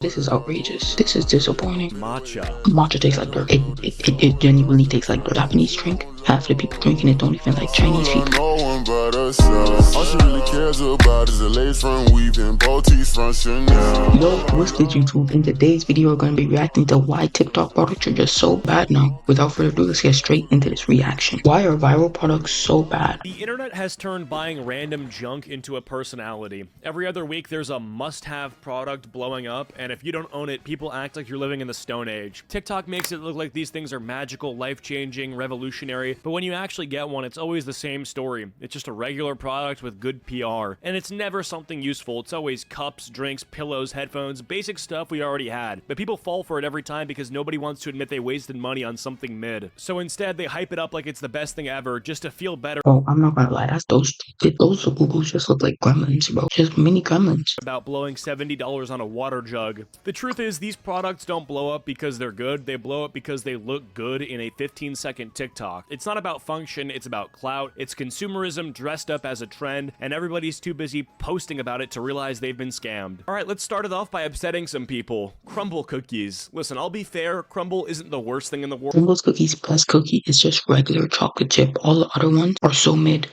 This is outrageous. This is disappointing. Matcha. Matcha tastes like dirt. It genuinely tastes like dirt. Japanese drink. Half the people drinking it don't even like Chinese people. No one but herself. All she really cares about is a lace front weaving, boutiques from Chanel. Yo, what's good YouTube? In today's video, we're going to be reacting to why TikTok products are just so bad now. Without further ado, let's get straight into this reaction. Why are viral products so bad? The internet has turned buying random junk into a personality. Every other week, there's a must-have product blowing up, and if you don't own it, people act like you're living in the Stone Age. TikTok makes it look like these things are magical, life-changing, revolutionary, but when you actually get one, it's always the same story. It's just a regular product with good PR, and it's never something useful. It's always cups, drinks, pillows, headphones, basic stuff we already had. But people fall for it every time because nobody wants to admit they wasted money on something mid. So instead, they hype it up like it's the best thing ever just to feel better. Oh, I'm not gonna lie, that's those Googles just look like gremlins, bro. Just mini gremlins. About blowing $70 on a water jug. The truth is, these products don't blow up because they're good, they blow up because they look good in a 15-second TikTok. It's not about function, it's about clout. It's consumerism dressed up as a trend, and everybody's too busy posting about it to realize they've been scammed. Alright, let's start it off by upsetting some people. Crumble cookies. Listen, I'll be fair, crumble isn't the worst thing in the world. Crumble's Cookies Plus cookie is just regular chocolate chip. All the other ones are so mid.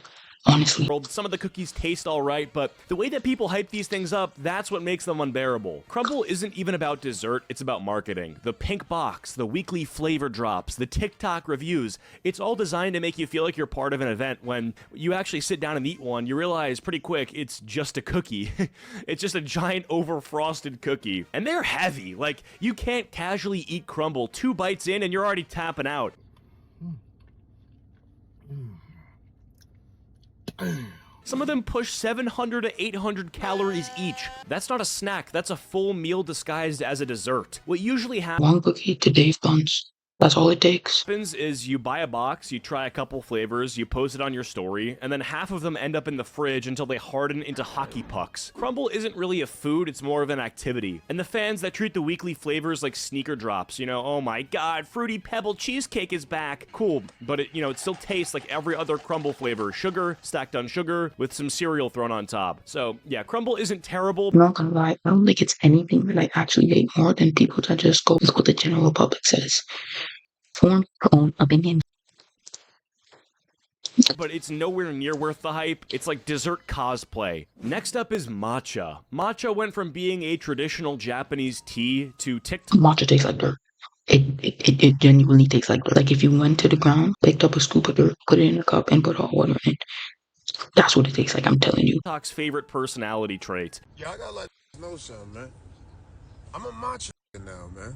Honestly. Some of the cookies taste alright, but the way that people hype these things up, that's what makes them unbearable. Crumble isn't even about dessert, it's about marketing. The pink box, the weekly flavor drops, the TikTok reviews, it's all designed to make you feel like you're part of an event. When you actually sit down and eat one, you realize pretty quick it's just a cookie. It's just a giant over-frosted cookie. And they're heavy, like you can't casually eat crumble 2 bites in and you're already tapping out. Some of them push 700 to 800 calories each. That's not a snack, that's a full meal disguised as a dessert. What usually happens One cookie to Dave Buns. That's all it takes. is you buy a box, you try a couple flavors, you post it on your story, and then half of them end up in the fridge until they harden into hockey pucks. Crumble isn't really a food, it's more of an activity. And the fans that treat the weekly flavors like sneaker drops, you know, oh my god, Fruity Pebble Cheesecake is back. Cool, but it, it still tastes like every other crumble flavor. Sugar, stacked on sugar, with some cereal thrown on top. So, yeah, crumble isn't terrible. I'm not gonna lie, I don't think it's anything that I actually hate more than people that just go with what the general public says. Form your own opinion. But it's nowhere near worth the hype. It's like dessert cosplay. Next up is matcha. Matcha went from being a traditional Japanese tea to TikTok. Matcha tastes like dirt. It genuinely tastes like dirt. Like if you went to the ground, picked up a scoop of dirt, put it in a cup, and put hot water in it. That's what it tastes like, I'm telling you. TikTok's favorite personality trait. Yeah, I gotta let you know something, man. I'm a matcha now, man.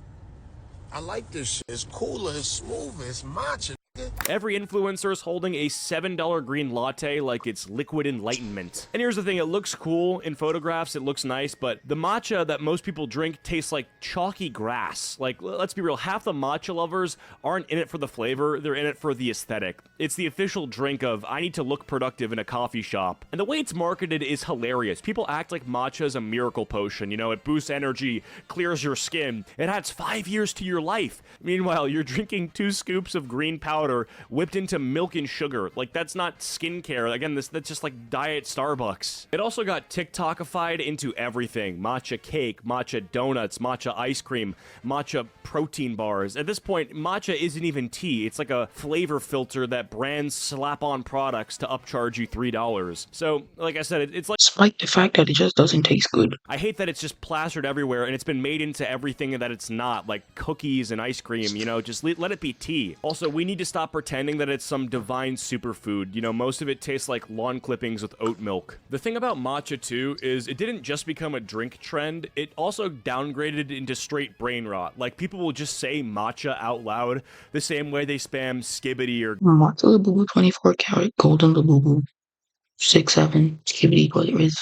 I like this shit. It's cooler, it's smoother, it's matcha. Every influencer is holding a $7 green latte like it's liquid enlightenment. And here's the thing, it looks cool in photographs, it looks nice, but the matcha that most people drink tastes like chalky grass. Like, let's be real, half the matcha lovers aren't in it for the flavor, they're in it for the aesthetic. It's the official drink of, I need to look productive in a coffee shop. And the way it's marketed is hilarious. People act like matcha is a miracle potion, you know, it boosts energy, clears your skin, it adds 5 years to your life. Meanwhile, you're drinking 2 scoops of green powder whipped into milk and sugar. Like, that's not skincare. Again, that's just like diet Starbucks. It also got TikTokified into everything. Matcha cake, matcha donuts, matcha ice cream, matcha protein bars. At this point, matcha isn't even tea. It's like a flavor filter that brands slap on products to upcharge you $3. So, like I said, it's like... Despite the fact that it just doesn't taste good. I hate that it's just plastered everywhere and it's been made into everything that it's not, like cookies and ice cream, you know, just let it be tea. Also, we need to stop pretending that it's some divine superfood. You know, most of it tastes like lawn clippings with oat milk. The thing about matcha too is it didn't just become a drink trend, it also downgraded into straight brain rot. Like, people will just say matcha out loud the same way they spam skibbity or Matcha Labubu 24 karat golden Labubu 6-7 skibbity what it is.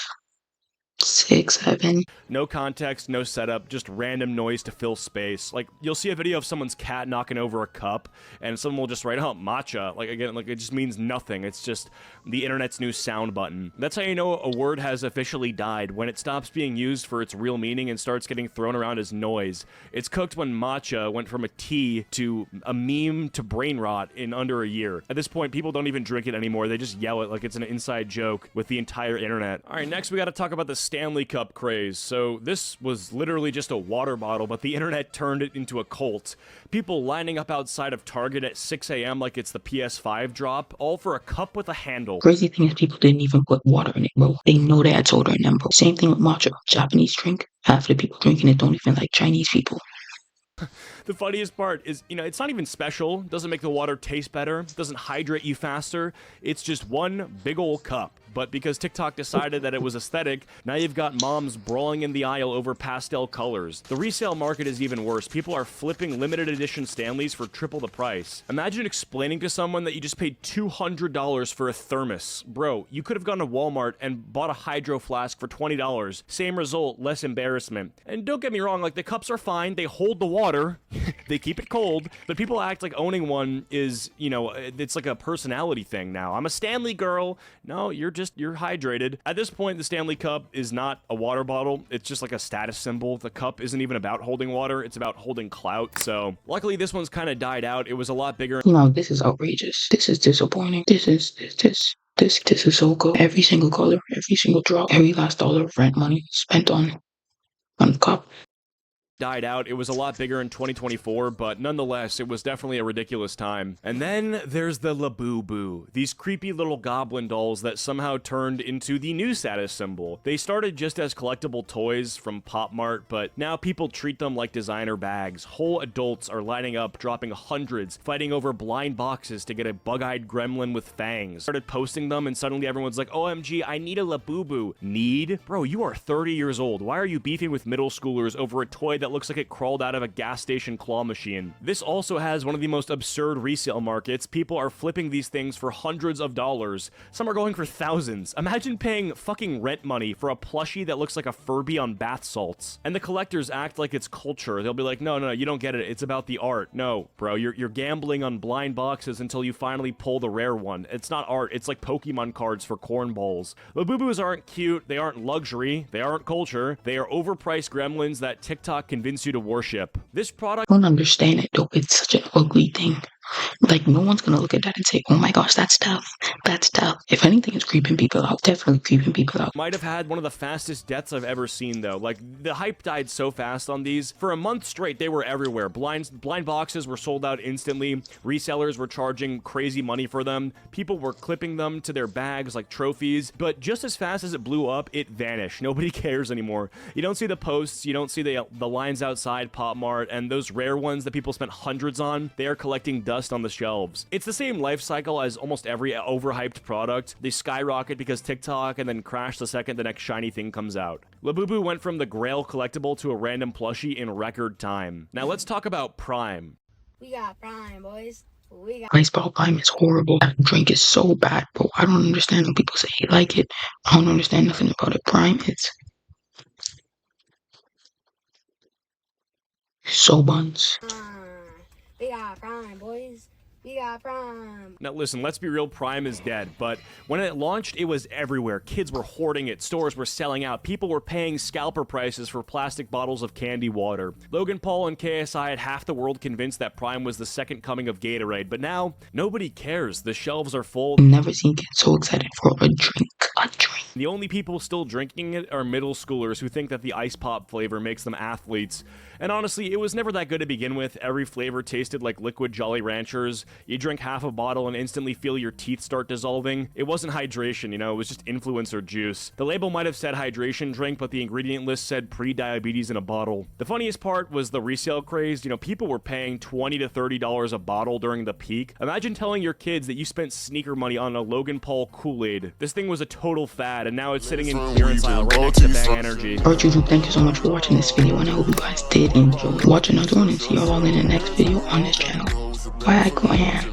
6-7. no context, no setup, just random noise to fill space. Like, you'll see a video of someone's cat knocking over a cup, and someone will just write, oh, matcha. Like, again, like, it just means nothing. It's just the internet's new sound button. That's how you know a word has officially died, when it stops being used for its real meaning and starts getting thrown around as noise. It's cooked when matcha went from a tea to a meme to brain rot in under a year. At this point, people don't even drink it anymore. They just yell it like it's an inside joke with the entire internet. All right, next we gotta talk about the Stanley Cup craze. So this was literally just a water bottle, but the internet turned it into a cult. People lining up outside of Target at 6 a.m. like it's the PS5 drop, all for a cup with a handle. Crazy thing is people didn't even put water in it, bro. They know they had soda in them, bro. Same thing with matcha, Japanese drink. Half the people drinking it don't even like Chinese people. The funniest part is, it's not even special, doesn't make the water taste better, doesn't hydrate you faster, it's just one big old cup. But because TikTok decided that it was aesthetic, now you've got moms brawling in the aisle over pastel colors. The resale market is even worse. People are flipping limited edition Stanleys for triple the price. Imagine explaining to someone that you just paid $200 for a thermos. Bro, you could have gone to Walmart and bought a hydro flask for $20. Same result, less embarrassment. And don't get me wrong, like the cups are fine, they hold the water, they keep it cold, but people act like owning one is, it's like a personality thing now. I'm a Stanley girl. No, you're hydrated. At this point, the Stanley Cup is not a water bottle. It's just like a status symbol. The cup isn't even about holding water. It's about holding clout. So luckily, this one's kind of died out. It was a lot bigger. This is outrageous. This is disappointing. This is so cool. Every single color, every single drop, every last dollar of rent money spent on the cup. Died out. It was a lot bigger in 2024, but nonetheless, it was definitely a ridiculous time. And then there's the Labubu, these creepy little goblin dolls that somehow turned into the new status symbol. They started just as collectible toys from Pop Mart, but now people treat them like designer bags. Whole adults are lining up, dropping hundreds, fighting over blind boxes to get a bug-eyed gremlin with fangs. Started posting them, and suddenly everyone's like, OMG, I need a Labubu. Need? Bro, you are 30 years old. Why are you beefing with middle schoolers over a toy that looks like it crawled out of a gas station claw machine? This also has one of the most absurd resale markets. People are flipping these things for hundreds of dollars. Some are going for thousands. Imagine paying fucking rent money for a plushie that looks like a Furby on bath salts. And the collectors act like it's culture. They'll be like, no, you don't get it. It's about the art. No, bro, you're gambling on blind boxes until you finally pull the rare one. It's not art. It's like Pokemon cards for cornballs. Labubus aren't cute. They aren't luxury. They aren't culture. They are overpriced gremlins that TikTok convince you to worship. This product— I don't understand it though. It's such an ugly thing. Like, no one's gonna look at that and say, oh my gosh, that's tough. That's tough. If anything is creeping people out, definitely creeping people out. might have had one of the fastest deaths I've ever seen, though. Like, the hype died so fast on these. For a month straight, they were everywhere. Blind boxes were sold out instantly. Resellers were charging crazy money for them. People were clipping them to their bags like trophies. But just as fast as it blew up, it vanished. Nobody cares anymore. You don't see the posts. You don't see the lines outside Pop Mart. And those rare ones that people spent hundreds on, they are collecting dust on the shelves. It's the same life cycle as almost every overhyped product. They skyrocket because TikTok and then crash the second the next shiny thing comes out. Labubu went from the Grail collectible to a random plushie in record time. Now let's talk about Prime. We got Prime, boys. We got Baseball Prime is horrible. That drink is so bad, bro. I don't understand when people say they like it. I don't understand nothing about it. Prime is so buns. Prime. We got Prime, boys. We got Prime. Now listen, let's be real, Prime is dead, but when it launched, it was everywhere. Kids were hoarding it, stores were selling out, people were paying scalper prices for plastic bottles of candy water. Logan Paul and KSI had half the world convinced that Prime was the second coming of Gatorade, but now, nobody cares. The shelves are full. I've never seen kids so excited for a drink. A drink. The only people still drinking it are middle schoolers who think that the ice pop flavor makes them athletes. And honestly, it was never that good to begin with. Every flavor tasted like liquid Jolly Ranchers. You drink half a bottle and instantly feel your teeth start dissolving. It wasn't hydration, it was just influencer juice. The label might have said hydration drink, but the ingredient list said pre-diabetes in a bottle. The funniest part was the resale craze. People were paying $20 to $30 a bottle during the peak. Imagine telling your kids that you spent sneaker money on a Logan Paul Kool-Aid. This thing was a total fad, and now it's sitting in clearance aisle right next to Bang Energy. Alright YouTube, thank you so much for watching this video, and I hope you guys did enjoy. Watch another one and see y'all in the next video on this channel. Bye, Gwen.